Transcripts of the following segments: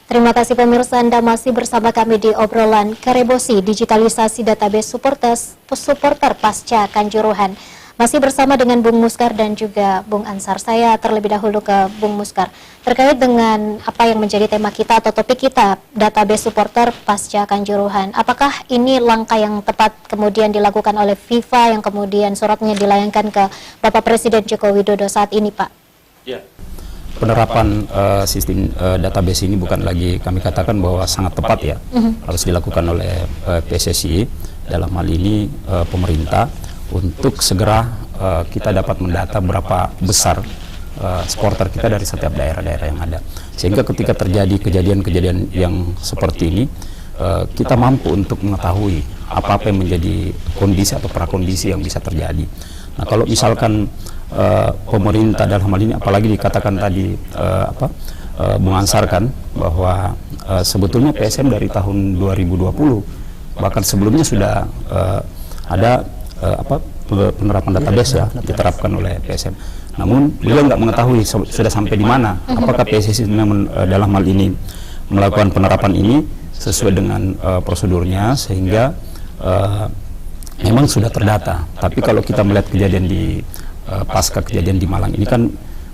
Terima kasih pemirsa, Anda masih bersama kami di obrolan Karebosi Digitalisasi Database Supporter Pasca Kanjuruhan. Masih bersama dengan Bung Muskar dan juga Bung Ansar. Saya terlebih dahulu ke Bung Muskar. Terkait dengan apa yang menjadi tema kita atau topik kita, Database Supporter Pasca Kanjuruhan. Apakah ini langkah yang tepat kemudian dilakukan oleh FIFA yang kemudian suratnya dilayangkan ke Bapak Presiden Joko Widodo saat ini, Pak? Ya. Penerapan sistem database ini bukan lagi kami katakan bahwa sangat tepat ya, harus dilakukan oleh PSSI, dalam hal ini pemerintah, untuk segera kita dapat mendata berapa besar supporter kita dari setiap daerah-daerah yang ada, sehingga ketika terjadi kejadian-kejadian yang seperti ini, kita mampu untuk mengetahui apa-apa yang menjadi kondisi atau prakondisi yang bisa terjadi. Nah, kalau misalkan pemerintah dalam hal ini, apalagi dikatakan tadi Bung Ansar kan, bahwa sebetulnya PSM dari tahun 2020 bahkan sebelumnya sudah ada penerapan database ya diterapkan oleh PSM. Namun beliau nggak mengetahui sudah sampai di mana, apakah PSSI dalam hal ini melakukan penerapan ini sesuai dengan prosedurnya, sehingga memang sudah terdata. Tapi kalau kita melihat kejadian di pasca kejadian di Malang ini kan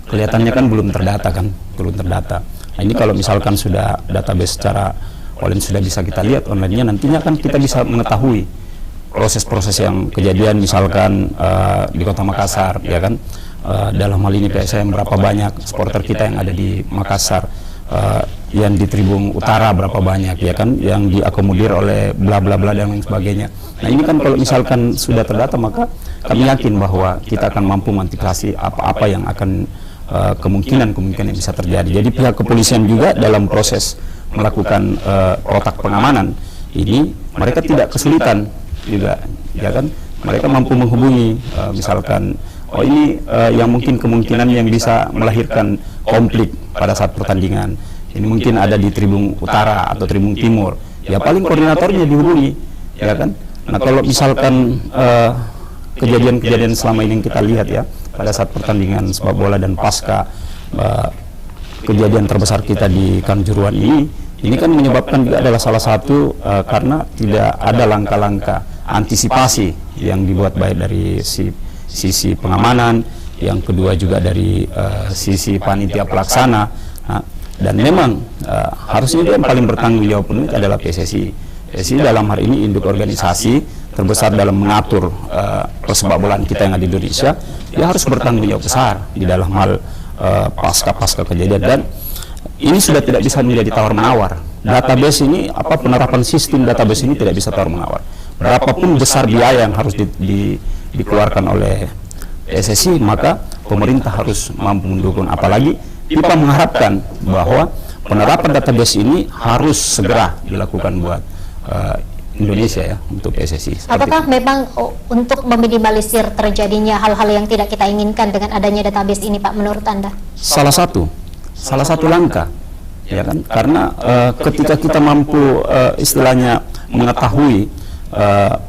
kelihatannya kan belum terdata. Nah, ini kalau misalkan sudah database secara online sudah bisa kita lihat online-nya, nantinya kan kita bisa mengetahui proses-proses yang kejadian, misalkan di Kota Makassar ya kan, dalam hal ini PSM berapa banyak supporter kita yang ada di Makassar, yang di Tribun Utara berapa banyak ya kan, yang diakomodir oleh bla bla bla dan lain sebagainya. Nah, ini kan kalau misalkan sudah terdata, maka kami yakin bahwa kita akan mampu mengantisipasi apa-apa yang akan kemungkinan yang bisa terjadi. Jadi pihak kepolisian juga dalam proses melakukan kotak pengamanan ini, mereka tidak kesulitan juga ya kan, mereka mampu menghubungi misalkan ini yang mungkin kemungkinan yang bisa melahirkan konflik pada saat pertandingan ini mungkin ada di Tribun Utara atau Tribun Timur, ya paling koordinatornya dihubungi ya kan. Nah, kalau misalkan kejadian-kejadian selama ini yang kita lihat ya pada saat pertandingan sepak bola dan pasca kejadian terbesar kita di Kanjuruhan ini kan menyebabkan juga adalah salah satu karena tidak ada langkah-langkah antisipasi yang dibuat baik dari sisi pengamanan, yang kedua juga dari sisi panitia pelaksana. Nah, dan memang harusnya yang paling bertanggung jawab penuh adalah PSSI. PSSI dalam hari ini induk organisasi terbesar dalam mengatur persepak bolaan kita yang ada di Indonesia, dia harus bertanggung jawab besar di dalam hal pasca kejadian, dan ini sudah tidak bisa menjadi tawar-menawar. Database ini, penerapan sistem database ini tidak bisa tawar-menawar. Berapapun besar biaya yang harus dikeluarkan oleh PSSI, maka pemerintah harus mampu mendukung. Apalagi kita mengharapkan bahwa penerapan database ini harus segera dilakukan buat Indonesia ya, untuk PSSI. Apakah memang untuk meminimalisir terjadinya hal-hal yang tidak kita inginkan dengan adanya database ini, Pak, menurut Anda? Salah satu langkah ya kan, karena ketika kita mampu istilahnya mengetahui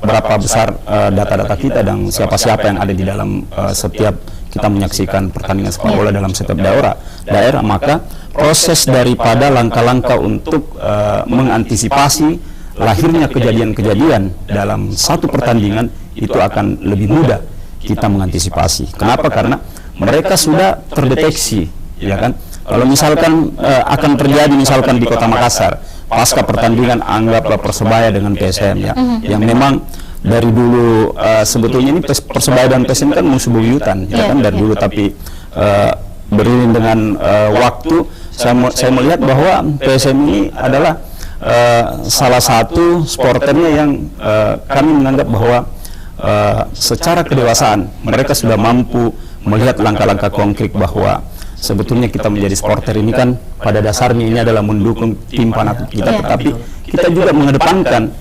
berapa besar data-data kita dan siapa-siapa yang ada di dalam setiap kita menyaksikan pertandingan sepak bola dalam setiap daerah, maka proses daripada langkah-langkah untuk mengantisipasi lahirnya kejadian-kejadian dalam satu pertandingan itu akan lebih mudah kita mengantisipasi. Kenapa? Karena mereka sudah terdeteksi ya kan. Kalau misalkan akan terjadi misalkan di Kota Makassar pasca pertandingan, anggaplah Persebaya dengan PSM ya, yang memang dari dulu sebetulnya ini Persebaya dan PSM kan musuh buyutan ya kan dari dulu, tapi beriring dengan waktu saya melihat bahwa PSM ini adalah salah satu supporternya yang kami menganggap bahwa secara kedewasaan mereka sudah mampu melihat langkah-langkah konkret bahwa sebetulnya kita menjadi supporter ini kan pada dasarnya ini adalah mendukung tim fanatik kita, tetapi kita juga mengedepankan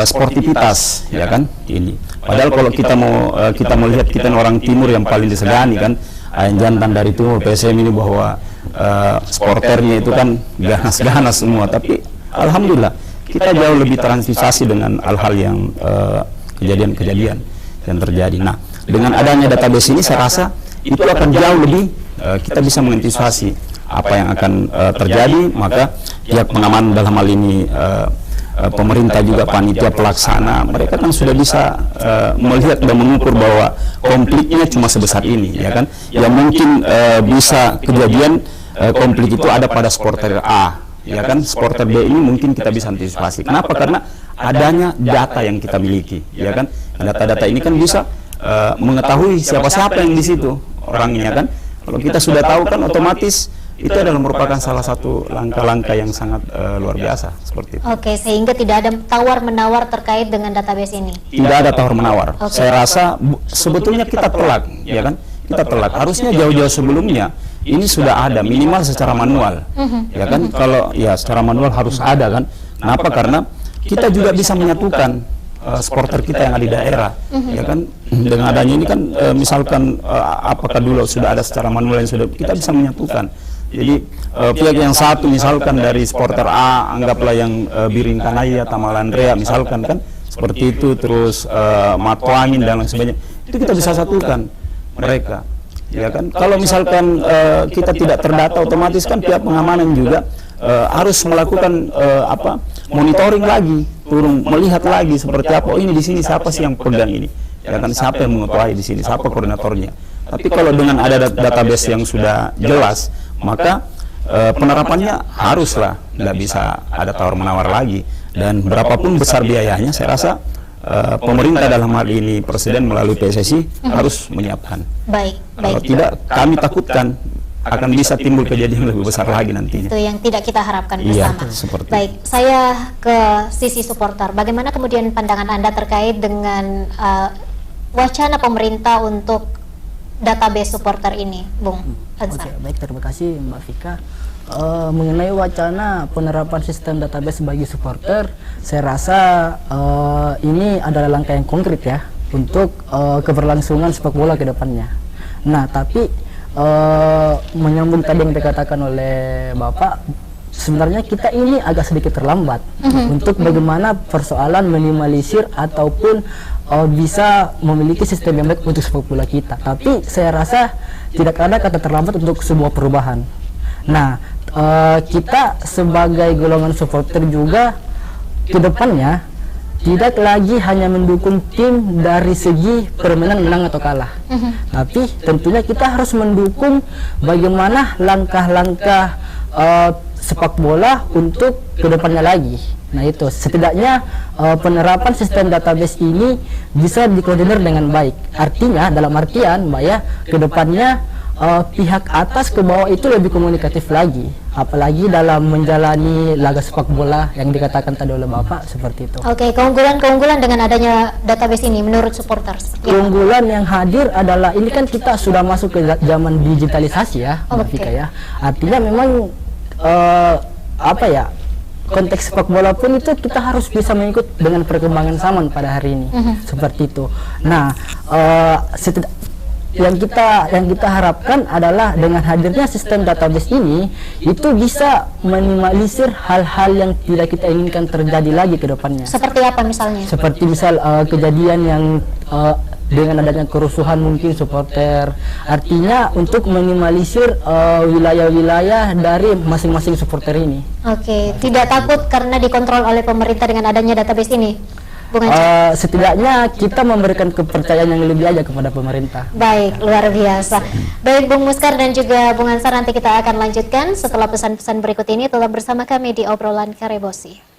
sportivitas ya kan ini. Padahal kalau kita mau lihat, kita orang timur yang paling disegani kan, jantan dari timur PSM ini, bahwa supporternya itu kan ganas-ganas semua, tapi alhamdulillah kita jauh lebih transisiasi dengan hal-hal yang kejadian-kejadian yang terjadi. Nah, dengan adanya database ini saya rasa itu akan jauh lebih kita bisa mengantisipasi apa yang akan terjadi, maka pihak pengaman dalam hal ini pemerintah juga panitia pelaksana, mereka kan sudah bisa melihat dan mengukur bahwa konfliknya cuma sebesar ini, ya kan? Ya mungkin bisa kejadian konflik itu ada pada supporter A, ya kan? Supporter B ini mungkin kita bisa antisipasi. Kenapa? Karena adanya data yang kita miliki, ya kan? Data-data ini kan bisa mengetahui siapa-siapa yang di situ orangnya, kan? Kalau kita sudah tahu kan otomatis itu adalah merupakan salah satu langkah-langkah yang sangat luar biasa seperti itu. Oke, sehingga tidak ada tawar-menawar terkait dengan database ini. Tidak ada tawar-menawar. Saya rasa sebetulnya kita telat, ya kan? Kita telat. Harusnya jauh-jauh sebelumnya ini sudah ada minimal secara manual, ya kan? Kalau ya secara manual harus ada, kan? Kenapa? Karena kita juga bisa menyatukan supporter kita yang ada di daerah, ya kan? Dengan adanya ini kan misalkan apakah dulu sudah ada secara manual yang sudah kita bisa menyatukan. Jadi pihak yang satu misalkan dari supporter A, anggaplah yang Biring Kanaya, Tamalandrea misalkan, kan seperti itu, terus Matuangin dan lain sebagainya, itu kita bisa satukan mereka, ya kan? Kalau misalkan kita tidak terdata, otomatis kan pihak pengamanan juga harus melakukan monitoring lagi, turun melihat lagi seperti apa, oh ini di sini siapa sih yang pegang ini, ya kan? Siapa yang mengetahui di sini, siapa koordinatornya. Tapi kalau dengan ada database yang sudah jelas, maka penerapannya haruslah nggak bisa ada tawar-menawar lagi, dan berapapun besar biayanya, saya rasa pemerintah dalam hal ini Presiden melalui PSSI harus menyiapkan. Baik. Kalau tidak, kami takutkan akan bisa timbul kejadian lebih besar lagi nantinya. Itu yang tidak kita harapkan Iya, bersama. seperti Baik, saya ke sisi supporter. Bagaimana kemudian pandangan Anda terkait dengan wacana pemerintah untuk database supporter ini, Bung Ansar? Oke, baik, terima kasih Mbak Vika. Mengenai wacana penerapan sistem database bagi supporter, saya rasa ini adalah langkah yang konkret ya untuk keberlangsungan sepak bola ke depannya. Nah, tapi menyambung tadi yang dikatakan oleh Bapak, sebenarnya kita ini agak sedikit terlambat untuk bagaimana persoalan minimalisir ataupun bisa memiliki sistem yang baik untuk sepak bola kita. Tapi saya rasa tidak ada kata terlambat untuk sebuah perubahan. Nah, kita sebagai golongan supporter juga ke depannya tidak lagi hanya mendukung tim dari segi permainan menang atau kalah, tapi tentunya kita harus mendukung bagaimana langkah-langkah sepak bola untuk kedepannya lagi. Nah, itu setidaknya penerapan sistem database ini bisa dikoordinir dengan baik. Artinya dalam artian Mbak ya, kedepannya pihak atas ke bawah itu lebih komunikatif lagi, apalagi dalam menjalani laga sepak bola yang dikatakan tadi oleh Bapak seperti itu. Oke, keunggulan dengan adanya database ini menurut supporters. Keunggulan yang hadir adalah ini kan kita sudah masuk ke zaman digitalisasi ya, Mbak Vika ya. Artinya memang konteks sepak bola pun itu kita harus bisa mengikut dengan perkembangan zaman pada hari ini, seperti itu. Nah, yang kita harapkan adalah dengan hadirnya sistem database ini itu bisa minimalisir hal-hal yang tidak kita inginkan terjadi lagi ke depannya. Seperti apa misalnya? Seperti misal kejadian yang dengan adanya kerusuhan mungkin supporter. Artinya untuk minimalisir wilayah-wilayah dari masing-masing supporter ini. Oke, tidak takut karena dikontrol oleh pemerintah dengan adanya database ini? Setidaknya kita memberikan kepercayaan yang lebih aja kepada pemerintah. Baik, luar biasa. Baik, Bung Muskar dan juga Bung Ansar, nanti kita akan lanjutkan setelah pesan-pesan berikut ini. Tetap bersama kami di Obrolan Karebosi.